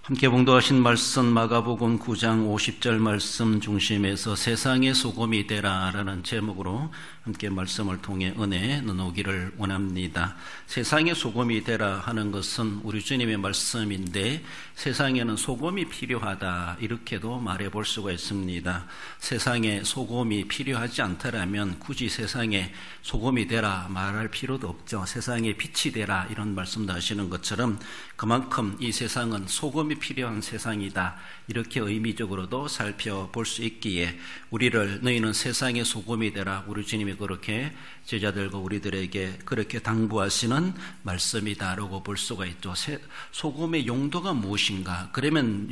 함께 봉독하신 말씀 마가복음 9장 50절 말씀 중심에서 세상의 소금이 되라라는 제목으로 함께 말씀을 통해 은혜 나누기를 원합니다. 세상의 소금이 되라 하는 것은 우리 주님의 말씀인데 세상에는 소금이 필요하다 이렇게도 말해볼 수가 있습니다. 세상에 소금이 필요하지 않다라면 굳이 세상에 소금이 되라 말할 필요도 없죠. 세상에 빛이 되라 이런 말씀도 하시는 것처럼 그만큼 이 세상은 소금이 필요한 세상이다 이렇게 의미적으로도 살펴볼 수 있기에 우리를 너희는 세상의 소금이 되라 우리 주님이 그렇게 제자들과 우리들에게 그렇게 당부하시는 말씀이다라고 볼 수가 있죠. 소금의 용도가 무엇인가? 그러면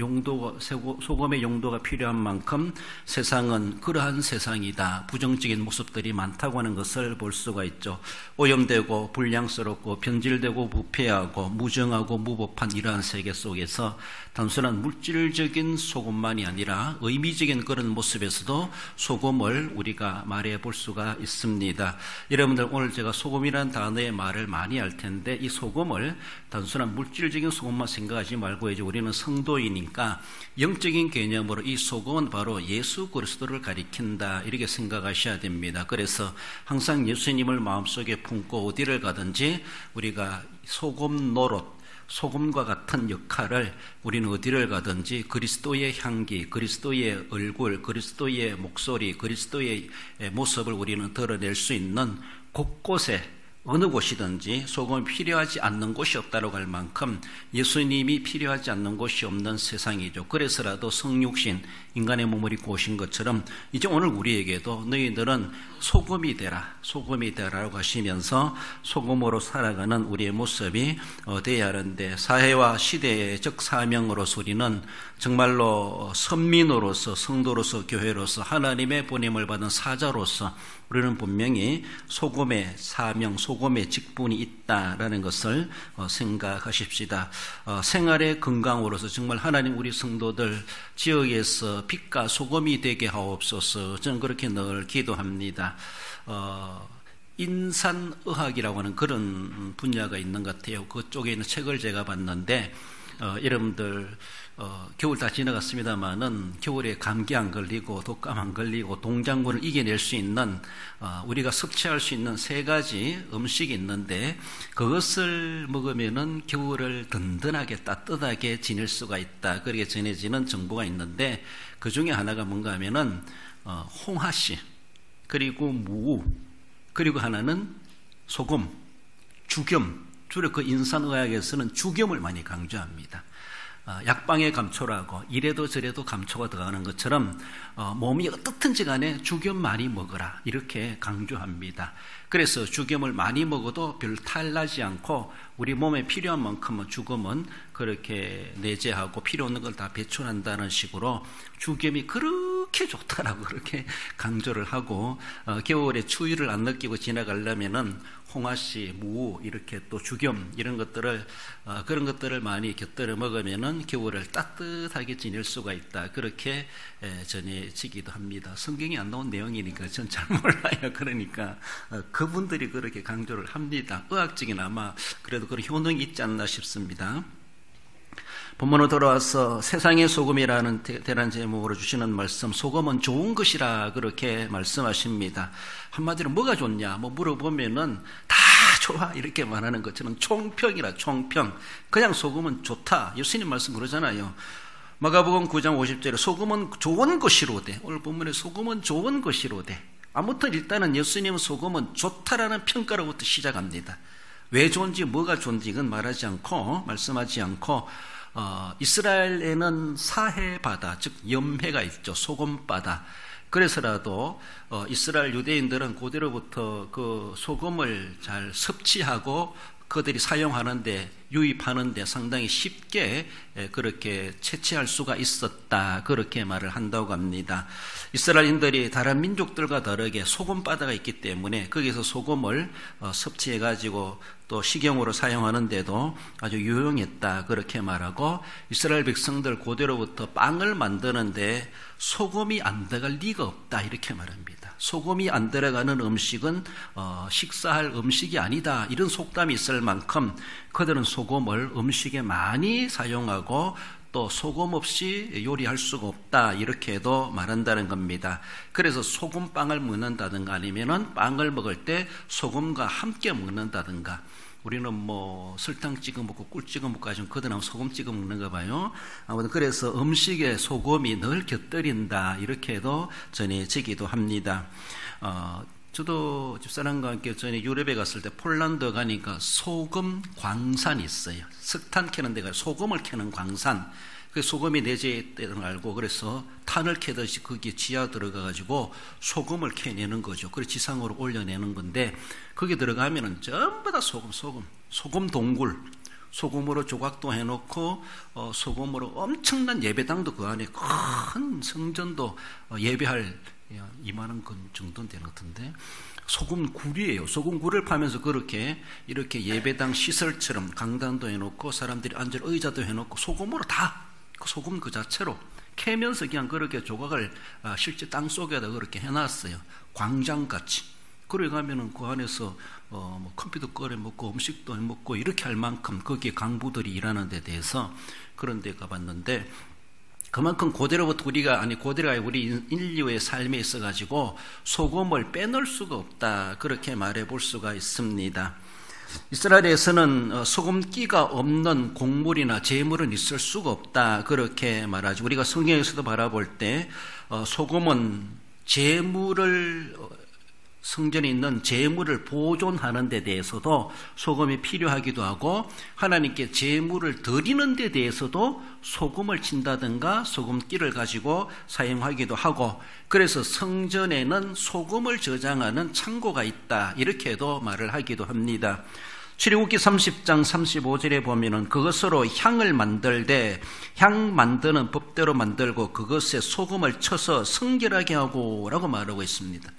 소금의 용도가 필요한 만큼 세상은 그러한 세상이다. 부정적인 모습들이 많다고 하는 것을 볼 수가 있죠. 오염되고 불량스럽고 변질되고 부패하고 무정하고 무법한 이러한 세계 속에서 단순한 물질적인 소금만이 아니라 의미적인 그런 모습에서도 소금을 우리가 말해 볼 수가 있습니다. 여러분들 오늘 제가 소금이라는 단어의 말을 많이 할 텐데 이 소금을 단순한 물질적인 소금만 생각하지 말고 이제 우리는 성도이니까 영적인 개념으로 이 소금은 바로 예수 그리스도를 가리킨다 이렇게 생각하셔야 됩니다. 그래서 항상 예수님을 마음속에 품고 어디를 가든지 우리가 소금 노릇 소금과 같은 역할을 우리는 어디를 가든지 그리스도의 향기, 그리스도의 얼굴, 그리스도의 목소리, 그리스도의 모습을 우리는 드러낼 수 있는 곳곳에 어느 곳이든지 소금이 필요하지 않는 곳이 없다고 할 만큼 예수님이 필요하지 않는 곳이 없는 세상이죠. 그래서라도 성육신, 인간의 몸을 입고 오신 것처럼 이제 오늘 우리에게도 너희들은 소금이 되라라고 하시면서 소금으로 살아가는 우리의 모습이 되어야 하는데 사회와 시대의 적 사명으로서 우리는 정말로 선민으로서 성도로서 교회로서 하나님의 보냄을 받은 사자로서 우리는 분명히 소금의 사명, 소금의 직분이 있다라는 것을 생각하십시다. 생활의 건강으로서 정말 하나님 우리 성도들 지역에서 빛과 소금이 되게 하옵소서. 저는 그렇게 늘 기도합니다. 인산의학이라고 하는 그런 분야가 있는 것 같아요. 그쪽에 있는 책을 제가 봤는데 여러분들 겨울 다 지나갔습니다만은 겨울에 감기 안 걸리고 독감 안 걸리고 동장군을 이겨낼 수 있는 우리가 섭취할 수 있는 세 가지 음식이 있는데 그것을 먹으면은 겨울을 든든하게 따뜻하게 지낼 수가 있다 그렇게 전해지는 정보가 있는데 그 중에 하나가 뭔가 하면은 홍하씨 그리고 무 그리고 하나는 소금 죽염 주로 그 인산의학에서는 죽염을 많이 강조합니다. 약방의 감초라고 이래도 저래도 감초가 들어가는 것처럼 몸이 어떻든지 간에 죽염 많이 먹어라 이렇게 강조합니다. 그래서 죽염을 많이 먹어도 별 탈나지 않고 우리 몸에 필요한 만큼은 죽음은 그렇게 내재하고 필요 없는 걸 다 배출한다는 식으로 죽염이 그렇게 좋다라고 그렇게 강조를 하고 겨울에 추위를 안 느끼고 지나가려면은 홍화씨, 무 이렇게 또 죽염 이런 것들을 그런 것들을 많이 곁들여 먹으면은 겨울을 따뜻하게 지낼 수가 있다 그렇게 전해지기도 합니다. 성경이 안 나온 내용이니까 전 잘 몰라요. 그러니까 그분들이 그렇게 강조를 합니다. 의학적인 아마 그래도 그런 효능이 있지 않나 싶습니다. 본문으로 돌아와서 세상의 소금이라는 대란 제목으로 주시는 말씀 소금은 좋은 것이라 그렇게 말씀하십니다. 한마디로 뭐가 좋냐 물어보면은 다 좋아 이렇게 말하는 것처럼 총평이라 총평 그냥 소금은 좋다 예수님 말씀 그러잖아요. 마가복음 9장 50절에 소금은 좋은 것이로되 오늘 본문에 소금은 좋은 것이로되 아무튼 일단은 예수님은 소금은 좋다라는 평가로부터 시작합니다. 왜 좋은지 뭐가 좋은지 이건 말씀하지 않고 이스라엘에는 사해바다 즉 염해가 있죠. 소금바다. 그래서라도 이스라엘 유대인들은 고대로부터 그 소금을 잘 섭취하고 그들이 사용하는데 유입하는데 상당히 쉽게 그렇게 채취할 수가 있었다 그렇게 말을 한다고 합니다. 이스라엘인들이 다른 민족들과 다르게 소금바다가 있기 때문에 거기서 소금을 섭취해가지고 또 식용으로 사용하는데도 아주 유용했다 그렇게 말하고 이스라엘 백성들 고대로부터 빵을 만드는데 소금이 안 들어갈 리가 없다 이렇게 말합니다. 소금이 안 들어가는 음식은 식사할 음식이 아니다 이런 속담이 있을 만큼 그들은 소금을 음식에 많이 사용하고 또 것도 소금 없이 요리할 수가 없다, 이렇게도 말한다는 겁니다. 그래서 소금빵을 먹는다든가 아니면은 빵을 먹을 때 소금과 함께 먹는다든가, 우리는 뭐 설탕 찍어 먹고 꿀 찍어 먹고 아주 그다음 소금 찍어 먹는가 봐요. 아무튼 그래서 음식에 소금이 늘 곁들인다, 이렇게도 전해지기도 합니다. 저도 집사람과 함께 전에 유럽에 갔을 때 폴란드 가니까 소금 광산이 있어요. 석탄 캐는 데가 소금을 캐는 광산. 그 소금이 내재했다는 걸 알고, 그래서 탄을 캐듯이 거기에 지하 들어가가지고 소금을 캐내는 거죠. 그래서 지상으로 올려내는 건데, 거기 들어가면은 전부 다 소금 동굴, 소금으로 조각도 해놓고, 소금으로 엄청난 예배당도 그 안에 큰 성전도 예배할 2만 건 정도는 되는 것 같은데, 소금굴이에요. 소금굴을 파면서 이렇게 예배당 시설처럼 강단도 해놓고 사람들이 앉을 의자도 해놓고 소금으로 다, 소금 그 자체로 캐면서 그냥 그렇게 조각을 실제 땅 속에다 그렇게 해놨어요. 광장같이. 그래 가면은 그 안에서 뭐 컴퓨터 꺼내 먹고 음식도 해 먹고 이렇게 할 만큼 거기에 강부들이 일하는 데 대해서 그런 데 가봤는데, 그만큼 고대로부터 우리가 우리 인류의 삶에 있어가지고 소금을 빼놓을 수가 없다, 그렇게 말해볼 수가 있습니다. 이스라엘에서는 소금기가 없는 곡물이나 제물은 있을 수가 없다, 그렇게 말하죠. 우리가 성경에서도 바라볼 때 소금은 성전에 있는 제물을 보존하는 데 대해서도 소금이 필요하기도 하고, 하나님께 제물을 드리는 데 대해서도 소금을 친다든가 소금기를 가지고 사용하기도 하고, 그래서 성전에는 소금을 저장하는 창고가 있다, 이렇게도 말을 하기도 합니다. 출애굽기 30장 35절에 보면은 그것으로 향을 만들되 향 만드는 법대로 만들고 그것에 소금을 쳐서 성결하게 하고 라고 말하고 있습니다.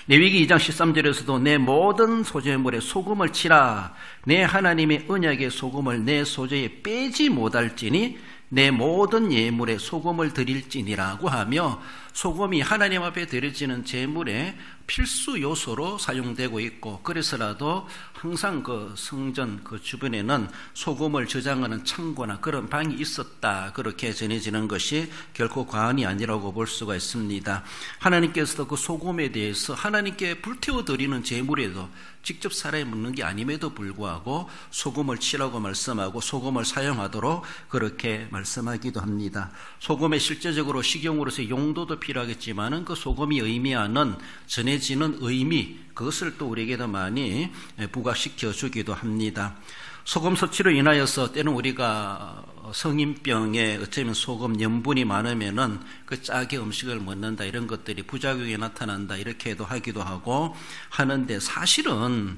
레위기 2장 13절에서도 내 모든 소재물에 소금을 치라, 내 하나님의 언약의 소금을 내 소재에 빼지 못할지니 내 모든 예물에 소금을 드릴지니라고 하며, 소금이 하나님 앞에 드려지는 제물의 필수 요소로 사용되고 있고, 그래서라도 항상 그 성전 그 주변에는 소금을 저장하는 창고나 그런 방이 있었다, 그렇게 전해지는 것이 결코 과언이 아니라고 볼 수가 있습니다. 하나님께서도 그 소금에 대해서 하나님께 불태워 드리는 제물에도 직접 사람이 먹는 게 아님에도 불구하고 소금을 치라고 말씀하고 소금을 사용하도록 그렇게 말씀하기도 합니다. 소금의 실제적으로 식용으로서의 용도도 필요하겠지만은 그 소금이 의미하는 전해지는 의미, 그것을 또 우리에게 더 많이 부각시켜 주기도 합니다. 소금 섭취로 인하여서 때는 우리가 성인병에 어쩌면 소금 염분이 많으면은 그 짜게 음식을 먹는다, 이런 것들이 부작용이 나타난다, 이렇게도 하기도 하고 하는데, 사실은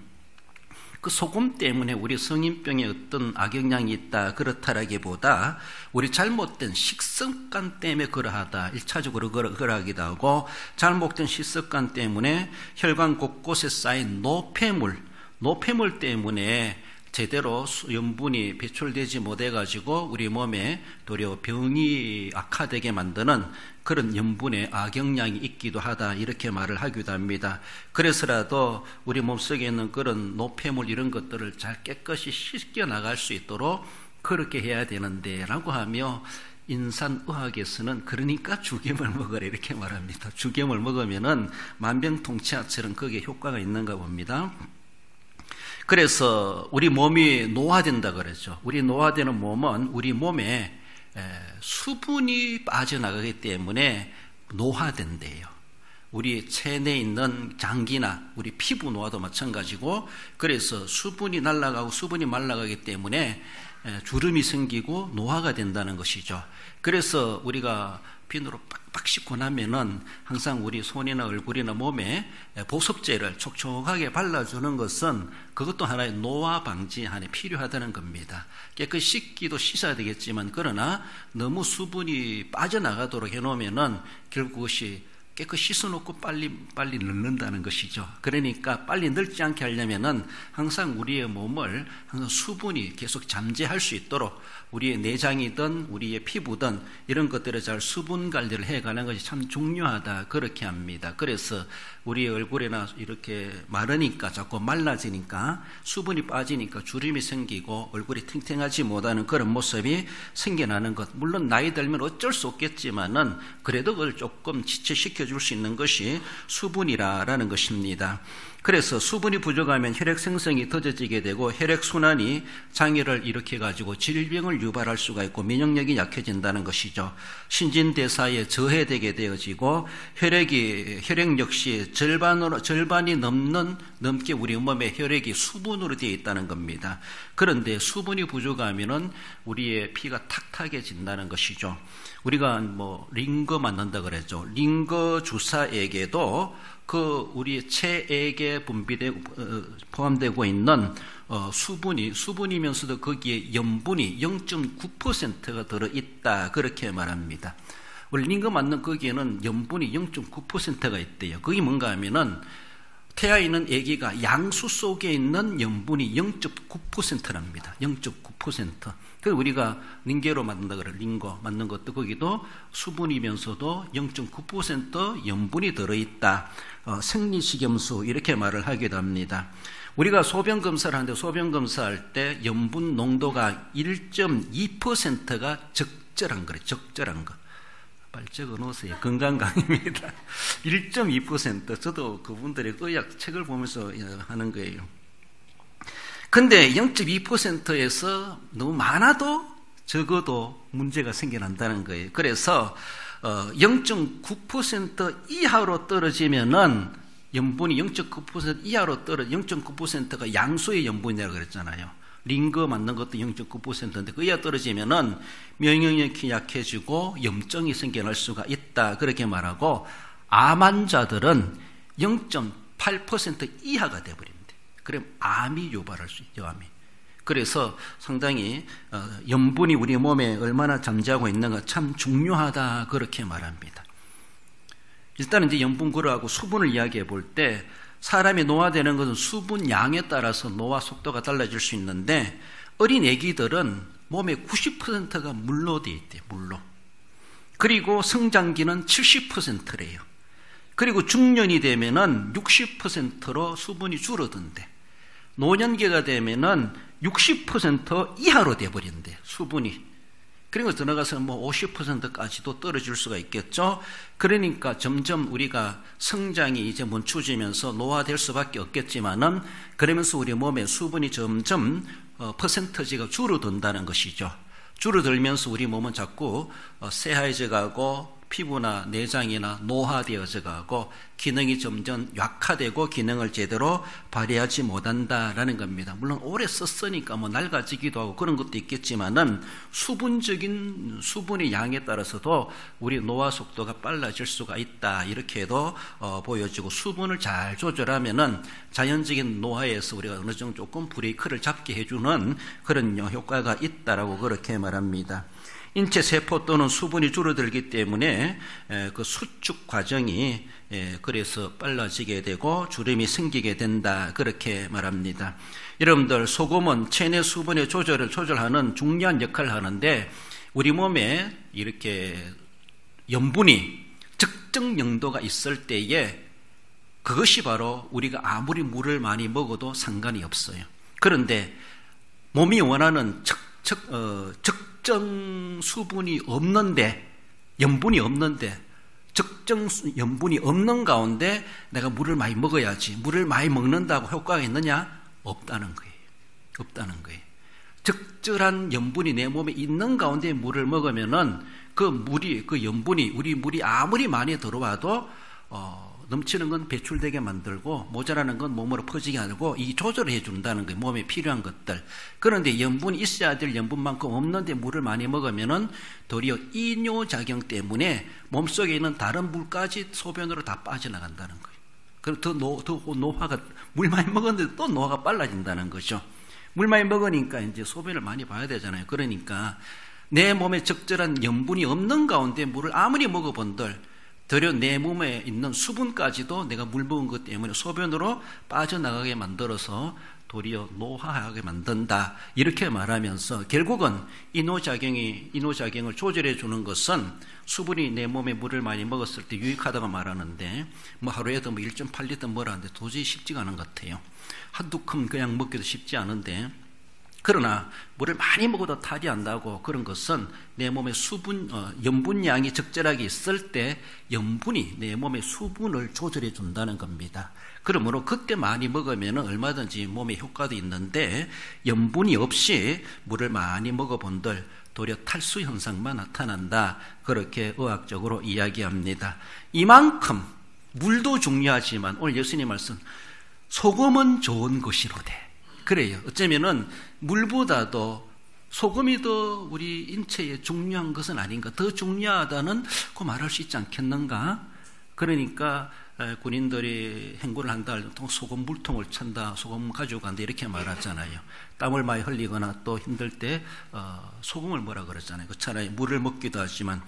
그 소금 때문에 우리 성인병에 어떤 악영향이 있다, 그렇다라기보다 우리 잘못된 식습관 때문에 그러하다, 1차적으로 그러하기도 하고, 잘못된 식습관 때문에 혈관 곳곳에 쌓인 노폐물 때문에 제대로 염분이 배출되지 못해가지고 우리 몸에 도리어 병이 악화되게 만드는 그런 염분의 악영향이 있기도 하다, 이렇게 말을 하기도 합니다. 그래서라도 우리 몸속에 있는 그런 노폐물 이런 것들을 잘 깨끗이 씻겨 나갈 수 있도록 그렇게 해야 되는데 라고 하며, 인산의학에서는 그러니까 죽염을 먹으라, 이렇게 말합니다. 죽염을 먹으면은 만병통치약처럼 그게 효과가 있는가 봅니다. 그래서 우리 몸이 노화된다 그랬죠. 우리 노화되는 몸은 우리 몸에 수분이 빠져나가기 때문에 노화된대요. 우리 체내에 있는 장기나 우리 피부 노화도 마찬가지고, 그래서 수분이 날아가고 수분이 말라가기 때문에 주름이 생기고 노화가 된다는 것이죠. 그래서 우리가 비누로 빡빡 씻고 나면은 항상 우리 손이나 얼굴이나 몸에 보습제를 촉촉하게 발라주는 것은 그것도 하나의 노화 방지에 필요하다는 겁니다. 깨끗이 씻기도 씻어야 되겠지만, 그러나 너무 수분이 빠져나가도록 해놓으면은 결국 그것이 깨끗이 씻어놓고 빨리 늙는다는 것이죠. 그러니까 빨리 늙지 않게 하려면은 항상 우리의 몸을 항상 수분이 계속 잠재할 수 있도록 우리의 내장이든 우리의 피부든 이런 것들을 잘 수분 관리를 해가는 것이 참 중요하다 그렇게 합니다. 그래서 우리 얼굴에나 이렇게 마르니까 자꾸 말라지니까 수분이 빠지니까 주름이 생기고 얼굴이 탱탱하지 못하는 그런 모습이 생겨나는 것. 물론 나이 들면 어쩔 수 없겠지만은 그래도 그걸 조금 지체시켜 줄 수 있는 것이 수분이라는 것입니다. 그래서 수분이 부족하면 혈액 생성이 더뎌지게 되고 혈액순환이 장애를 일으켜가지고 질병을 유발할 수가 있고 면역력이 약해진다는 것이죠. 신진대사에 저해되게 되어지고 혈액 역시 절반이 넘게 우리 몸에 혈액이 수분으로 되어 있다는 겁니다. 그런데 수분이 부족하면은 우리의 피가 탁탁해진다는 것이죠. 우리가 링거 맞는다 그랬죠. 링거 주사액에도 우리 체액에 포함되고 있는 수분이면서도 거기에 염분이 0.9%가 들어있다 그렇게 말합니다. 원래 링거 맞는 거기에는 염분이 0.9%가 있대요. 그게 뭔가 하면은 태아 있는 아기가 양수 속에 있는 염분이 0.9%랍니다. 0.9%. 그래서 우리가 링게로 만든다 그래. 링거 맞는 것도 거기도 수분이면서도 0.9% 염분이 들어있다. 생리식염수 이렇게 말을 하기도 합니다. 우리가 소변 검사를 하는데 소변 검사할 때 염분 농도가 1.2%가 적절한 거래. 적절한 거. 빨리 적어놓으세요. 건강 강의입니다. 1.2%. 저도 그분들의 의학 책을 보면서 하는 거예요. 근데 0.2%에서 너무 많아도 적어도 문제가 생겨난다는 거예요. 그래서 0.9% 이하로 떨어지면은 염분이 0.9% 이하로 0.9%가 양수의 염분이라고 그랬잖아요. 링거 맞는 것도 0.9%인데 그 이하 떨어지면은 면역력이 약해지고 염증이 생겨날 수가 있다 그렇게 말하고 암 환자들은 0.8% 이하가 돼버립니다. 그럼 암이 유발할 수 있죠. 암이. 그래서 상당히 염분이 우리 몸에 얼마나 잠재하고 있는가 참 중요하다 그렇게 말합니다. 일단은 이제 염분 고르하고 수분을 이야기해 볼 때 사람이 노화되는 것은 수분 양에 따라서 노화 속도가 달라질 수 있는데 어린 아기들은 몸의 90%가 물로 되어 있대요. 물로. 그리고 성장기는 70%래요. 그리고 중년이 되면은 60%로 수분이 줄어든대. 노년기가 되면은 60% 이하로 돼버린대. 수분이. 그리고 들어가서 50%까지도 떨어질 수가 있겠죠. 그러니까 점점 우리가 성장이 이제 멈춰지면서 노화될 수밖에 없겠지만은 그러면서 우리 몸에 수분이 점점 퍼센터지가 줄어든다는 것이죠. 줄어들면서 우리 몸은 자꾸 쇠하여져 가고 피부나 내장이나 노화되어져 가고 기능이 점점 약화되고 기능을 제대로 발휘하지 못한다라는 겁니다. 물론 오래 썼으니까 낡아지기도 하고 그런 것도 있겠지만은 수분의 양에 따라서도 우리 노화 속도가 빨라질 수가 있다 이렇게도 보여지고 수분을 잘 조절하면은 자연적인 노화에서 우리가 어느 정도 조금 브레이크를 잡게 해주는 그런 효과가 있다라고 그렇게 말합니다. 인체 세포 또는 수분이 줄어들기 때문에 그 수축 과정이 그래서 빨라지게 되고 주름이 생기게 된다 그렇게 말합니다. 여러분들 소금은 체내 수분의 조절하는 중요한 역할을 하는데 우리 몸에 이렇게 염분이 적정 영도가 있을 때에 그것이 바로 우리가 아무리 물을 많이 먹어도 상관이 없어요. 그런데 몸이 원하는 적정 수분이 없는데 염분이 없는데 적정 염분이 없는 가운데 내가 물을 많이 먹어야지. 물을 많이 먹는다고 효과가 있느냐? 없다는 거예요. 없다는 거예요. 적절한 염분이 내 몸에 있는 가운데 물을 먹으면은 그 염분이 우리 물이 아무리 많이 들어와도 넘치는 건 배출되게 만들고 모자라는 건 몸으로 퍼지게 하고 이 조절을 해준다는 거예요. 몸에 필요한 것들. 그런데 염분이 있어야 될 염분만큼 없는데 물을 많이 먹으면은 도리어 이뇨작용 때문에 몸속에 있는 다른 물까지 소변으로 다 빠져나간다는 거예요. 그리고 더 노화가 물 많이 먹었는데 또 노화가 빨라진다는 거죠. 물 많이 먹으니까 이제 소변을 많이 봐야 되잖아요. 그러니까 내 몸에 적절한 염분이 없는 가운데 물을 아무리 먹어본들 도리어 내 몸에 있는 수분까지도 내가 물 먹은 것 때문에 소변으로 빠져나가게 만들어서 도리어 노화하게 만든다. 이렇게 말하면서 결국은 이노작용을 조절해 주는 것은 수분이 내 몸에 물을 많이 먹었을 때 유익하다고 말하는데 하루에도 1.8리터 먹으라는데 도저히 쉽지가 않은 것 같아요. 한두 컵 그냥 먹기도 쉽지 않은데, 그러나 물을 많이 먹어도 탈이 안 나고 그런 것은 내 몸에 염분량이 적절하게 있을 때 염분이 내 몸의 수분을 조절해 준다는 겁니다. 그러므로 그때 많이 먹으면 얼마든지 몸에 효과도 있는데, 염분이 없이 물을 많이 먹어본들 도리어 탈수 현상만 나타난다. 그렇게 의학적으로 이야기합니다. 이만큼 물도 중요하지만 오늘 예수님 말씀, 소금은 좋은 것이로되. 그래요. 어쩌면은 물보다도 소금이 더 우리 인체에 중요한 것은 아닌가, 더 중요하다는 그 말할 수 있지 않겠는가. 그러니까 군인들이 행군을 한다 할 때 소금 물통을 찬다, 소금 가지고 간다 이렇게 말하잖아요. 땀을 많이 흘리거나 또 힘들 때 소금을 뭐라 그러잖아요. 그 차라리 물을 먹기도 하지만,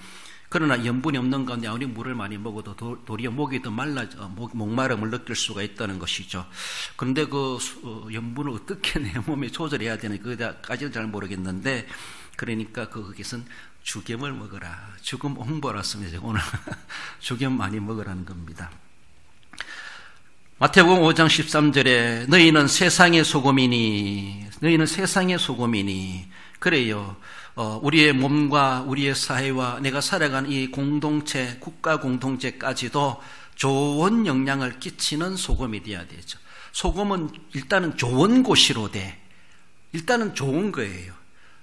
그러나 염분이 없는 가운데 아무리 물을 많이 먹어도 도리어 목이 더 목마름을 느낄 수가 있다는 것이죠. 그런데 그 염분을 어떻게 내 몸에 조절해야 되는지 그까지는 잘 모르겠는데, 그러니까 거기서는 죽염을 먹어라. 죽음 홍보라 씁니다. 오늘 죽염 많이 먹으라는 겁니다. 마태복음 5장 13절에 너희는 세상의 소금이니, 너희는 세상의 소금이니. 그래요. 우리의 몸과 우리의 사회와 내가 살아가는 이 공동체, 국가 공동체까지도 좋은 영향을 끼치는 소금이 되어야 되죠. 소금은 일단은 좋은 곳이로되, 일단은 좋은 거예요.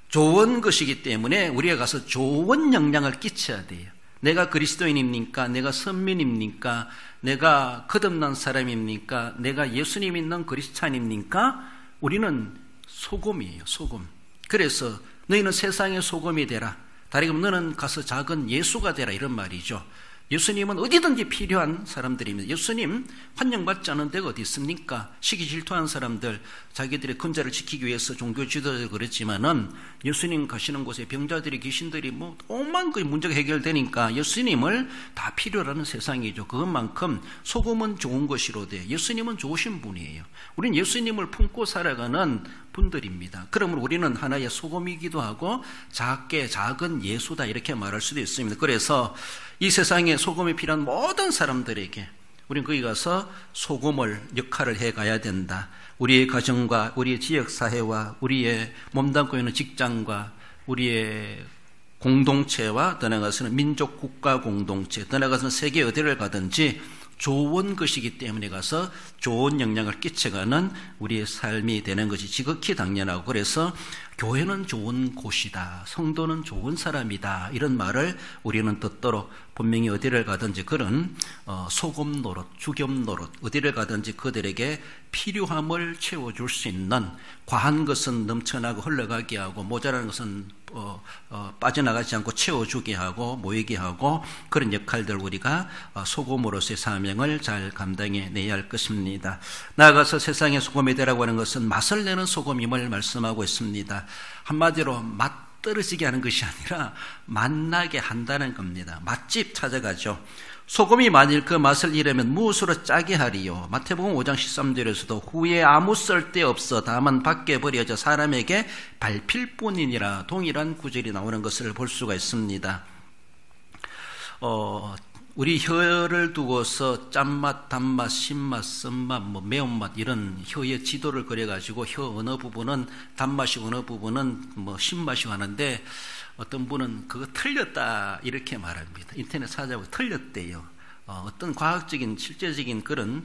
좋은 것이기 때문에 우리가 가서 좋은 영향을 끼쳐야 돼요. 내가 그리스도인입니까? 내가 선민입니까? 내가 거듭난 사람입니까? 내가 예수님 믿는 그리스찬입니까? 우리는 소금이에요. 소금. 그래서 너희는 세상의 소금이 되라. 다리 건너 너는 가서 작은 예수가 되라, 이런 말이죠. 예수님은 어디든지 필요한 사람들입니다. 예수님 환영받지 않은 데가 어디 있습니까? 시기 질투하는 사람들, 자기들의 근자를 지키기 위해서 종교 지도자들 그랬지만은 예수님 가시는 곳에 병자들이, 귀신들이 오만 그 문제가 해결되니까 예수님을 다 필요로 하는 세상이죠. 그것만큼 소금은 좋은 것이로되 예수님은 좋으신 분이에요. 우리는 예수님을 품고 살아가는 분들입니다. 그러면 우리는 하나의 소금이기도 하고 작은 예수다, 이렇게 말할 수도 있습니다. 그래서 이 세상에 소금이 필요한 모든 사람들에게 우리는 거기 가서 소금을 역할을 해가야 된다. 우리의 가정과 우리의 지역사회와 우리의 몸담고 있는 직장과 우리의 공동체와 더 나아가서는 민족 국가 공동체, 더 나아가서는 세계 어디를 가든지 좋은 것이기 때문에 가서 좋은 영향을 끼쳐가는 우리의 삶이 되는 것이 지극히 당연하고, 그래서 교회는 좋은 곳이다, 성도는 좋은 사람이다, 이런 말을 우리는 듣도록 분명히 어디를 가든지 그런 소금 노릇, 죽염 노릇, 어디를 가든지 그들에게 필요함을 채워줄 수 있는, 과한 것은 넘쳐나고 흘러가게 하고 모자라는 것은 빠져나가지 않고 채워주게 하고 모이게 하고, 그런 역할들 우리가 소금으로서의 사명을 잘 감당해내야 할 것입니다. 나아가서 세상의 소금이 되라고 하는 것은 맛을 내는 소금임을 말씀하고 있습니다. 한마디로 맛 떨어지게 하는 것이 아니라 맛나게 한다는 겁니다. 맛집 찾아가죠. 소금이 만일 그 맛을 잃으면 무엇으로 짜게 하리요? 마태복음 5장 13절에서도 후에 아무 쓸데없어 다만 밖에 버려져 사람에게 밟힐 뿐이니라, 동일한 구절이 나오는 것을 볼 수가 있습니다. 우리 혀를 두고서 짠맛, 단맛, 신맛, 쓴맛, 매운맛 이런 혀의 지도를 그려가지고 혀 어느 부분은 단맛이고 어느 부분은 신맛이고 하는데, 어떤 분은 그거 틀렸다 이렇게 말합니다. 인터넷 찾아보고 틀렸대요. 어떤 과학적인 실제적인 그런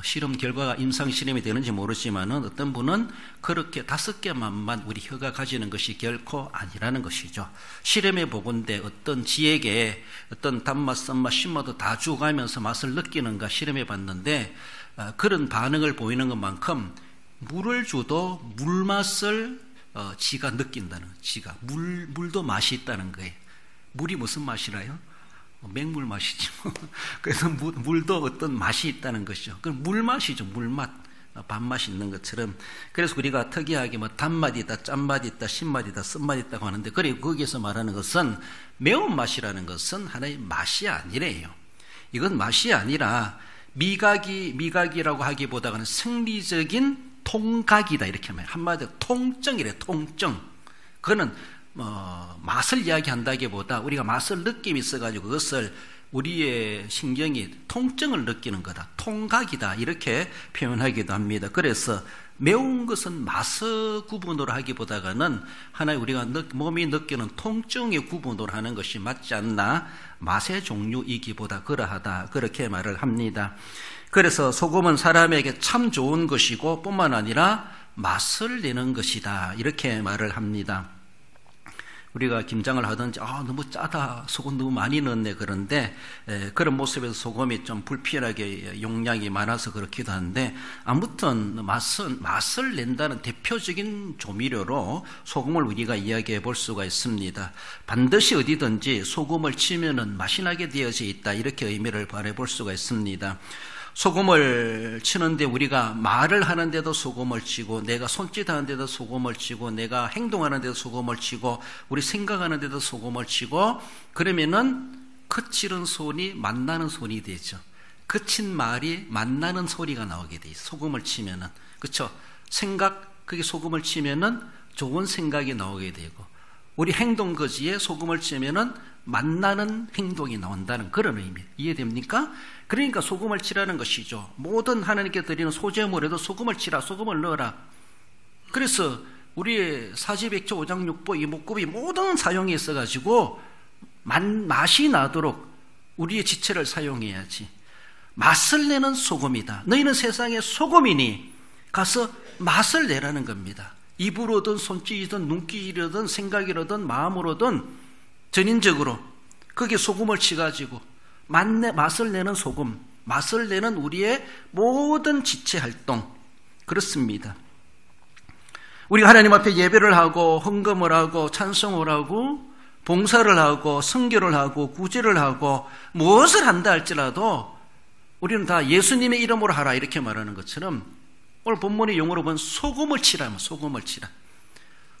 실험 결과가 임상 실험이 되는지 모르지만은 어떤 분은 그렇게 5개 맛만 우리 혀가 가지는 것이 결코 아니라는 것이죠. 실험해 보건대 어떤 지에게 어떤 단맛, 쓴맛, 신맛도 다 주고가면서 맛을 느끼는가 실험해 봤는데, 그런 반응을 보이는 것만큼 물을 줘도 물맛을 지가 느낀다는, 지가 물도 맛이 있다는 거예요. 물이 무슨 맛이라요? 맹물 맛이죠. 그래서 물도 어떤 맛이 있다는 것이죠. 그럼 물맛이죠. 물맛. 밥맛이 있는 것처럼. 그래서 우리가 특이하게 뭐 단맛이 있다, 짠맛이 있다, 신맛이 있다, 쓴맛이 있다고 하는데, 그리고 거기에서 말하는 것은 매운맛이라는 것은 하나의 맛이 아니래요. 이건 맛이 아니라 미각이라고 하기보다는 생리적인 통각이다, 이렇게 하면 한마디로 통증이래. 통증. 그거는 맛을 이야기한다기보다 우리가 맛을 느낌이 있어가지고 그것을 우리의 신경이 통증을 느끼는 거다, 통각이다, 이렇게 표현하기도 합니다. 그래서 매운 것은 맛의 구분으로 하기보다는 하나의 우리가 몸이 느끼는 통증의 구분으로 하는 것이 맞지 않나, 맛의 종류이기보다 그러하다, 그렇게 말을 합니다. 그래서 소금은 사람에게 참 좋은 것이고 뿐만 아니라 맛을 내는 것이다, 이렇게 말을 합니다. 우리가 김장을 하든지 너무 짜다, 소금 너무 많이 넣었네, 그런데 그런 모습에서 소금이 좀 불필요하게 용량이 많아서 그렇기도 한데, 아무튼 맛을 낸다는 대표적인 조미료로 소금을 우리가 이야기해 볼 수가 있습니다. 반드시 어디든지 소금을 치면은 맛이 나게 되어져 있다, 이렇게 의미를 발해 볼 수가 있습니다. 소금을 치는데 우리가 말을 하는데도 소금을 치고, 내가 손짓하는데도 소금을 치고, 내가 행동하는데도 소금을 치고, 우리 생각하는데도 소금을 치고, 그러면은 그치는 손이 맛나는 손이 되죠. 그친 말이 맛나는 소리가 나오게 돼 있어요. 소금을 치면은. 그렇죠? 그게 소금을 치면은 좋은 생각이 나오게 되고, 우리 행동 거지에 소금을 치면은 맛나는 행동이 나온다는 그런 의미. 이해됩니까? 그러니까 소금을 치라는 것이죠. 모든 하나님께 드리는 소제물에도 소금을 치라, 소금을 넣어라. 그래서 우리의 사지백조, 오장육부, 이목구비 모든 사용에 있어가지고 맛이 나도록 우리의 지체를 사용해야지. 맛을 내는 소금이다. 너희는 세상의 소금이니 가서 맛을 내라는 겁니다. 입으로든 손짓이든 눈길이든 생각이로든 마음으로든 전인적으로 거기에 소금을 치가지고 맛을 내는 소금, 맛을 내는 우리의 모든 지체 활동, 그렇습니다. 우리가 하나님 앞에 예배를 하고 헌금을 하고 찬송을 하고 봉사를 하고 선교를 하고 구제를 하고 무엇을 한다 할지라도 우리는 다 예수님의 이름으로 하라, 이렇게 말하는 것처럼 오늘 본문의 용어로 보면 소금을 치라면 소금을 치라.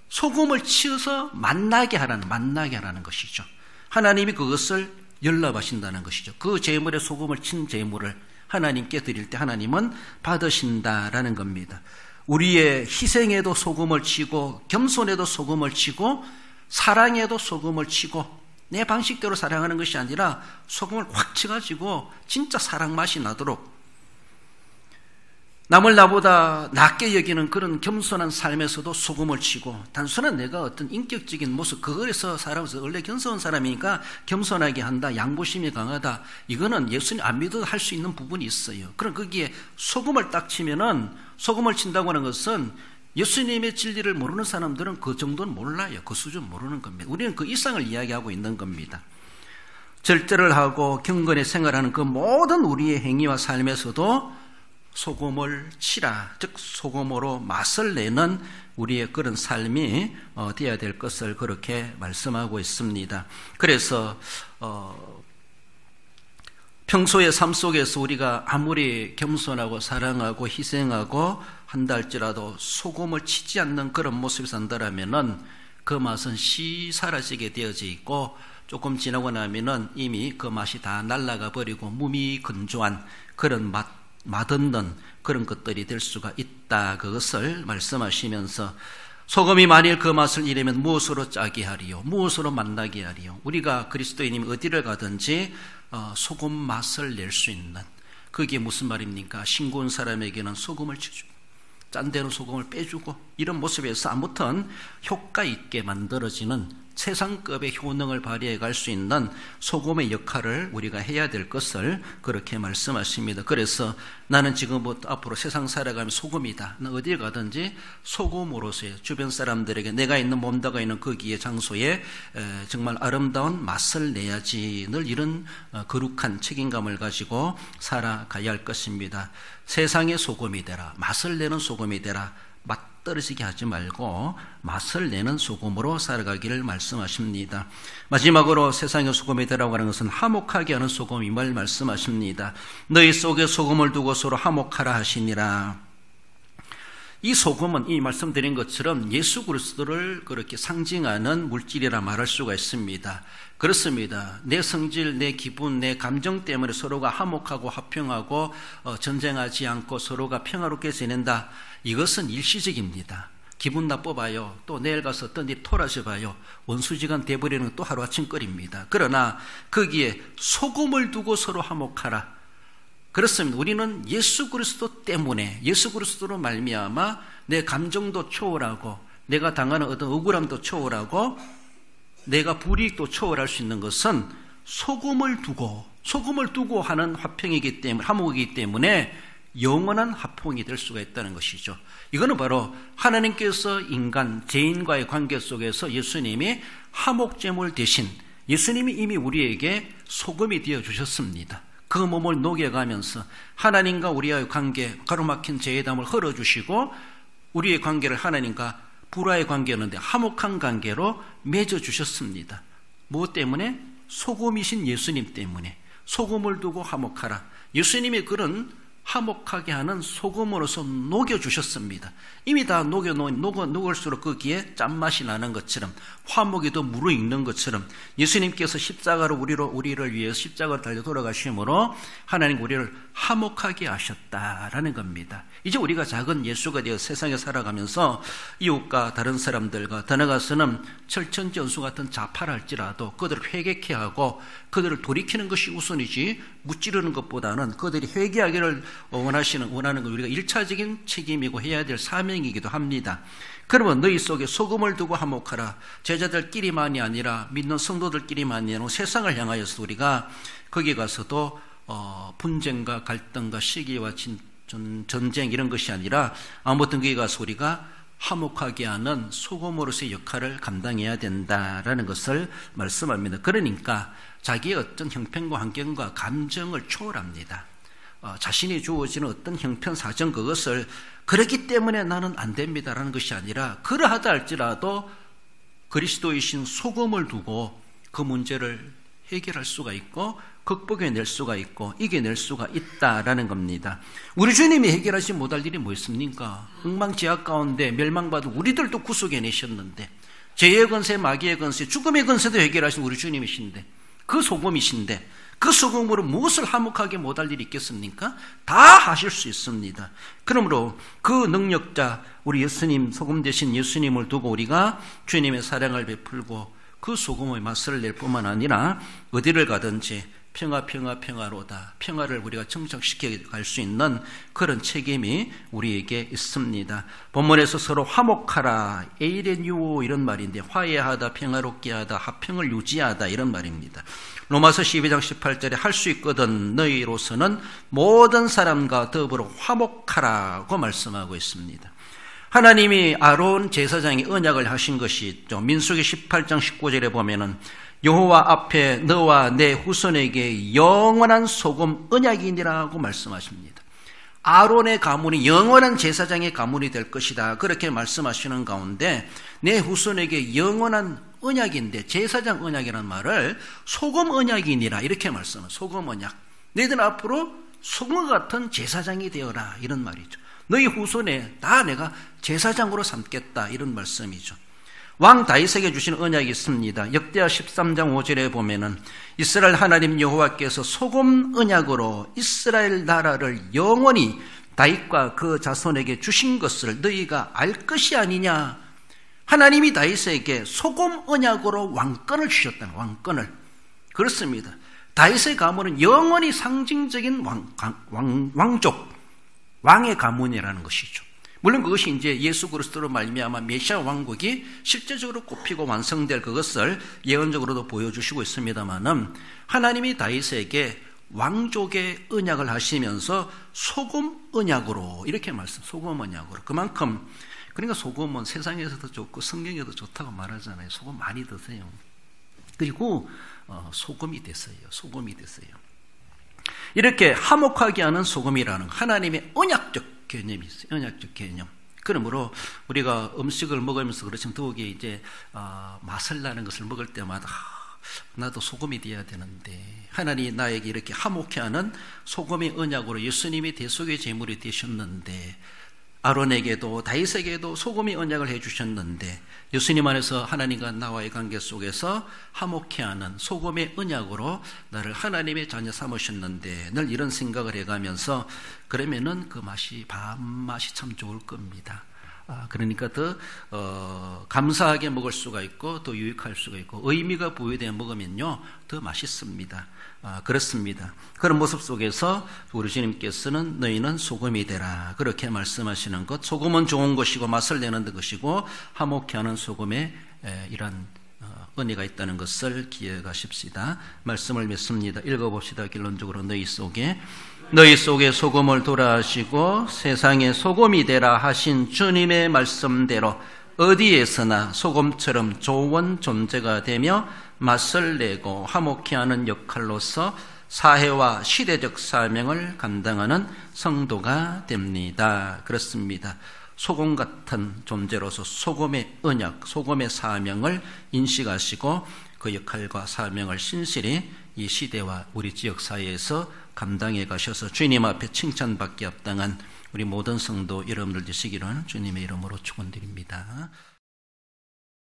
소금을 치어서 만나게 하라는 것이죠. 하나님이 그것을 연락하신다는 것이죠. 그 제물에 소금을 친 제물을 하나님께 드릴 때 하나님은 받으신다라는 겁니다. 우리의 희생에도 소금을 치고, 겸손에도 소금을 치고, 사랑에도 소금을 치고, 내 방식대로 사랑하는 것이 아니라 소금을 확 쳐가지고 진짜 사랑 맛이 나도록, 남을 나보다 낮게 여기는 그런 겸손한 삶에서도 소금을 치고, 단순한 내가 어떤 인격적인 모습, 그거에서 살아서 원래 겸손한 사람이니까 겸손하게 한다, 양보심이 강하다, 이거는 예수님 안 믿어도 할 수 있는 부분이 있어요. 그럼 거기에 소금을 딱 치면은, 소금을 친다고 하는 것은 예수님의 진리를 모르는 사람들은 그 정도는 몰라요. 그 수준 모르는 겁니다. 우리는 그 이상을 이야기하고 있는 겁니다. 절제를 하고 경건히 생활하는 그 모든 우리의 행위와 삶에서도 소금을 치라, 즉 소금으로 맛을 내는 우리의 그런 삶이 되어야 될 것을 그렇게 말씀하고 있습니다. 그래서 평소의 삶 속에서 우리가 아무리 겸손하고 사랑하고 희생하고 한다 할지라도 소금을 치지 않는 그런 모습이 산다라면은 그 맛은 사라지게 되어져 있고, 조금 지나고 나면은 이미 그 맛이 다 날아가 버리고 무미건조한 그런 맛없는 그런 것들이 될 수가 있다, 그것을 말씀하시면서, 소금이 만일 그 맛을 잃으면 무엇으로 짜게 하리요, 무엇으로 만나게 하리요. 우리가 그리스도인이면 어디를 가든지 소금 맛을 낼 수 있는, 그게 무슨 말입니까? 싱거운 사람에게는 소금을 쳐주고 짠 데는 소금을 빼주고, 이런 모습에서 아무튼 효과 있게 만들어지는 세상급의 효능을 발휘해 갈 수 있는 소금의 역할을 우리가 해야 될 것을 그렇게 말씀하십니다. 그래서 나는 지금부터 앞으로 세상 살아가면 소금이다. 나 어디에 가든지 소금으로서의 주변 사람들에게 내가 있는 몸다가 있는 거기에 장소에 정말 아름다운 맛을 내야지, 늘 이런 거룩한 책임감을 가지고 살아가야 할 것입니다. 세상의 소금이 되라, 맛을 내는 소금이 되라. 맛 떨어지게 하지 말고 맛을 내는 소금으로 살아가기를 말씀하십니다. 마지막으로 세상의 소금이 되라고 하는 것은 화목하게 하는 소금임을 말씀하십니다. 너희 속에 소금을 두고 서로 화목하라 하시니라. 이 소금은 이 말씀드린 것처럼 예수 그리스도를 그렇게 상징하는 물질이라 말할 수가 있습니다. 그렇습니다. 내 성질, 내 기분, 내 감정 때문에 서로가 화목하고 화평하고 전쟁하지 않고 서로가 평화롭게 지낸다. 이것은 일시적입니다. 기분 나빠봐요. 또 내일 가서 어떤 일이 토라져봐요. 원수지간 돼버리는 또 하루아침 끓입니다. 그러나 거기에 소금을 두고 서로 화목하라. 그렇습니다. 우리는 예수 그리스도 때문에, 예수 그리스도로 말미암아 내 감정도 초월하고 내가 당하는 어떤 억울함도 초월하고 내가 불이익도 초월할 수 있는 것은 소금을 두고 하는 화평이기 때문에, 화목이기 때문에 영원한 화평이 될 수가 있다는 것이죠. 이거는 바로 하나님께서 죄인과의 관계 속에서 예수님이 화목제물 대신 예수님이 이미 우리에게 소금이 되어 주셨습니다. 그 몸을 녹여가면서 하나님과 우리와의 관계, 가로막힌 죄의 담을 흘러주시고 우리의 관계를 하나님과 불화의 관계였는데 화목한 관계로 맺어주셨습니다. 무엇 때문에? 소금이신 예수님 때문에. 소금을 두고 화목하라. 예수님이 그런 화목하게 하는 소금으로서 녹여주셨습니다. 이미 다 녹을수록 거기에 짠맛이 나는 것처럼 화목이 더 무르익는 것처럼 예수님께서 십자가로 우리를 위해서 십자가를 달려 돌아가심으로 하나님 우리를 화목하게 하셨다라는 겁니다. 이제 우리가 작은 예수가 되어 세상에 살아가면서 이웃과 다른 사람들과 더 나아가서는 철천지연수 같은 자파를 할지라도 그들을 회개케 하고 그들을 돌이키는 것이 우선이지 무찌르는 것보다는 그들이 회개하기를 원하는 건 우리가 1차적인 책임이고 해야 될 사명이기도 합니다. 그러면 너희 속에 소금을 두고 화목하라. 제자들끼리만이 아니라 믿는 성도들끼리만이 아니라 세상을 향하여서 우리가 거기 가서도 분쟁과 갈등과 시기와 전쟁 이런 것이 아니라 아무튼 거기 가서 우리가 화목하게 하는 소금으로서의 역할을 감당해야 된다라는 것을 말씀합니다. 그러니까 자기의 어떤 형편과 환경과 감정을 초월합니다. 자신이 주어지는 어떤 형편, 사정 그것을 그렇기 때문에 나는 안 됩니다라는 것이 아니라 그러하다 할지라도 그리스도이신 소금을 두고 그 문제를 해결할 수가 있고 극복해낼 수가 있고 이겨낼 수가 있다라는 겁니다. 우리 주님이 해결하지 못할 일이 뭐 있습니까? 엉망지하 가운데 멸망받은 우리들도 구속해내셨는데 죄의 권세, 마귀의 권세, 죽음의 권세도 해결하신 우리 주님이신데 그 소금이신데 그 소금으로 무엇을 화목하게 못할 일이 있겠습니까? 다 하실 수 있습니다. 그러므로 그 능력자 우리 예수님, 소금 대신 예수님을 두고 우리가 주님의 사랑을 베풀고 그 소금의 맛을 낼 뿐만 아니라 어디를 가든지 평화로다. 평화를 우리가 정착시켜 갈 수 있는 그런 책임이 우리에게 있습니다. 본문에서 서로 화목하라. 에이레뉴오 이런 말인데 화해하다, 평화롭게 하다, 화평을 유지하다 이런 말입니다. 로마서 12장 18절에 할 수 있거든 너희로서는 모든 사람과 더불어 화목하라고 말씀하고 있습니다. 하나님이 아론 제사장이 언약을 하신 것이 있죠. 민수기 18장 19절에 보면은 여호와 앞에 너와 내 후손에게 영원한 소금 언약이니라고 말씀하십니다. 아론의 가문이 영원한 제사장의 가문이 될 것이다. 그렇게 말씀하시는 가운데 내 후손에게 영원한 언약인데 제사장 언약이라는 말을 소금 언약이니라 이렇게 말씀합니다. 소금 언약. 너희들 앞으로 소금 같은 제사장이 되어라 이런 말이죠. 너희 후손에 다 내가 제사장으로 삼겠다 이런 말씀이죠. 왕 다윗에게 주신 언약이 있습니다. 역대하 13장 5절에 보면은 이스라엘 하나님 여호와께서 소금 언약으로 이스라엘 나라를 영원히 다윗과 그 자손에게 주신 것을 너희가 알 것이 아니냐. 하나님이 다윗에게 소금 언약으로 왕권을 주셨다는 왕권을. 그렇습니다. 다윗의 가문은 영원히 상징적인 왕족, 왕의 가문이라는 것이죠. 물론 그것이 이제 예수 그리스도로 말미암아 메시아 왕국이 실제적으로 꼽히고 완성될 그것을 예언적으로도 보여주시고 있습니다만은 하나님이 다윗에게 왕족의 언약을 하시면서 소금 언약으로 이렇게 소금 언약으로 그만큼 그러니까 소금은 세상에서도 좋고 성경에도 좋다고 말하잖아요. 소금 많이 드세요. 그리고 소금이 됐어요. 이렇게 화목하게 하는 소금이라는 하나님의 언약적 개념이 있어요. 언약적 개념. 그러므로 우리가 음식을 먹으면서 그렇지만 더욱이 이제 맛을 나는 것을 먹을 때마다 나도 소금이 되어야 되는데 하나님이 나에게 이렇게 화목해 하는 소금의 언약으로 예수님이 대속의 제물이 되셨는데 아론에게도 다윗에게도 소금의 언약을 해주셨는데 예수님 안에서 하나님과 나와의 관계 속에서 화목케 하는 소금의 언약으로 나를 하나님의 자녀 삼으셨는데 늘 이런 생각을 해가면서 그러면은 그 맛이 밥맛이 참 좋을 겁니다. 그러니까 더 감사하게 먹을 수가 있고 더 유익할 수가 있고 의미가 부여되어 먹으면요 더 맛있습니다. 그렇습니다. 그런 모습 속에서 우리 주님께서는 너희는 소금이 되라 그렇게 말씀하시는 것, 소금은 좋은 것이고 맛을 내는 것이고 화목케 하는 소금에 이런 은혜가 있다는 것을 기억하십시다. 말씀을 맺습니다. 읽어봅시다. 결론적으로 너희 속에 소금을 도라하시고 세상에 소금이 되라 하신 주님의 말씀대로 어디에서나 소금처럼 좋은 존재가 되며 맛을 내고 화목케 하는 역할로서 사회와 시대적 사명을 감당하는 성도가 됩니다. 그렇습니다. 소금 같은 존재로서 소금의 언약, 소금의 사명을 인식하시고 그 역할과 사명을 신실히 이 시대와 우리 지역 사회에서 감당해 가셔서 주님 앞에 칭찬받기 합당한 우리 모든 성도 여러분들 되시기를 주님의 이름으로 축원드립니다.